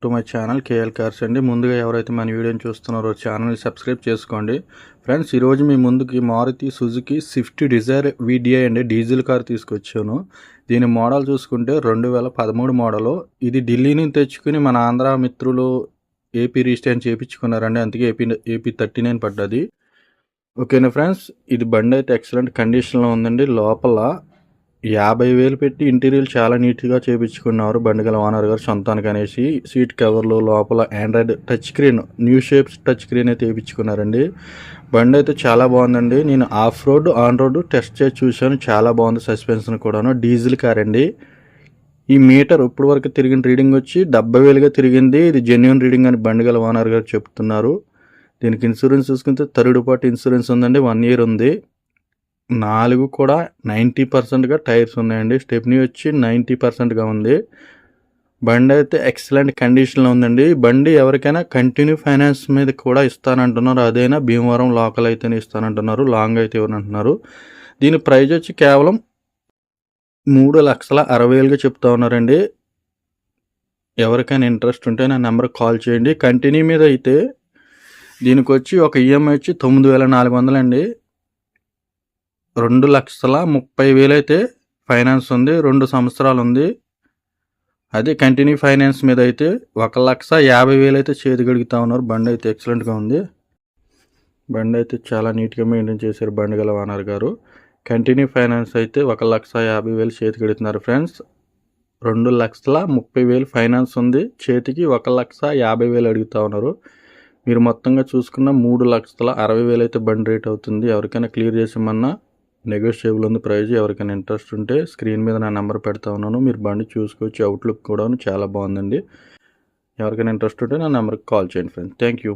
To my channel KL cars అండి. ముందుగా ఎవరైతే మన వీడియోని చూస్తున్నారో ఛానల్ని సబ్స్క్రైబ్ చేసుకోండి. ఫ్రెండ్స్, ఈరోజు మీ ముందుకి Maruti Suzuki Swift Dzire VDI అండి డీజిల్ కార్ తీసుకొచ్చాను. దీని మోడల్ చూసుకుంటే 2013 మోడలు. ఇది ఢిల్లీ నుంచి తెచ్చుకుని మన ఆంధ్ర మిత్రులు ఏపీ రిజిస్ట్రేషన్ చేయించుకున్నారండి. అందుకే ఏపీ 39 పడ్డది. ఓకేనా ఫ్రెండ్స్, ఇది బండి అయితే ఎక్సలెంట్ కండిషన్లో ఉందండి. లోపల 50,000 పెట్టి ఇంటీరియర్ చాలా నీట్గా చేయించుకున్నారు బండి గల ఓనర్ గారు సొంతానికి అనేసి. సీట్ కవర్లు, లోపల Android touch screen, new shapes touch screen అయితే వేయించుకున్నారండి. బండి అయితే చాలా బాగుందండి. నేను of road on road test చేసి చూశాను, చాలా బాగుంది. సస్పెన్షన్ కూడాను. డీజిల్ కార్ అండి. ఈ మీటర్ ఇప్పుడు వరకు తిరిగిన రీడింగ్ వచ్చి 70,000గా తిరిగింది. ఇది జెన్యున్ రీడింగ్ అని బండి గల ఓనర్ గారు చెప్తున్నారు. దీనికి ఇన్సూరెన్స్ చూసుకుంటే థర్డ్ పార్టీ ఇన్సూరెన్స్ ఉందండి, 1 year ఉంది. 4 కూడా 90%గా టైర్స్ ఉన్నాయండి. స్టెప్నీ వచ్చి 90%గా ఉంది. బండి అయితే ఎక్సలెంట్ కండిషన్లో ఉందండి. బండి ఎవరికైనా కంటిన్యూ ఫైనాన్స్ మీద కూడా ఇస్తానంటున్నారు. అదైనా భీమవరం లోకల్ అయితేనే ఇస్తానంటున్నారు, లాంగ్ అయితే ఇవ్వనంటున్నారు. దీని ప్రైజ్ వచ్చి కేవలం 3,60,000గా చెప్తా ఉన్నారండి. ఎవరికైనా ఇంట్రెస్ట్ ఉంటే నా నెంబర్కి కాల్ చేయండి. కంటిన్యూ మీద అయితే దీనికి వచ్చి ఒక ఈఎంఐ వచ్చి 9,400 అండి. 2,30,000 అయితే ఫైనాన్స్ ఉంది. 2 సంవత్సరాలు ఉంది. అదే కంటిన్యూ ఫైనాన్స్ మీద అయితే 1,50,000 అయితే చేతిగడుగుతా ఉన్నారు. బండి అయితే ఎక్సలెంట్గా ఉంది. బండి అయితే చాలా నీట్గా మెయింటైన్ చేశారు బండి గల ఓనర్ గారు. కంటిన్యూ ఫైనాన్స్ అయితే 1,50,000 చేతిగడుతున్నారు ఫ్రెండ్స్. 2,30,000 ఫైనాన్స్ ఉంది. చేతికి 1,50,000 అడుగుతా ఉన్నారు. మీరు మొత్తంగా చూసుకున్న 3,60,000 అయితే బండి రేట్ అవుతుంది. ఎవరికైనా క్లియర్ చేసామన్నా నెగోషియబుల్ ఉంది ప్రైజ్. ఎవరికైనా ఇంట్రెస్ట్ ఉంటే స్క్రీన్ మీద నా నెంబర్ పెడతా ఉన్నాను, మీరు బండి చూసుకోవచ్చు. అవుట్లుక్ కూడా చాలా బాగుందండి. ఎవరికైనా ఇంట్రెస్ట్ ఉంటే నా నెంబర్కి కాల్ చేయండి ఫ్రెండ్స్. Thank you.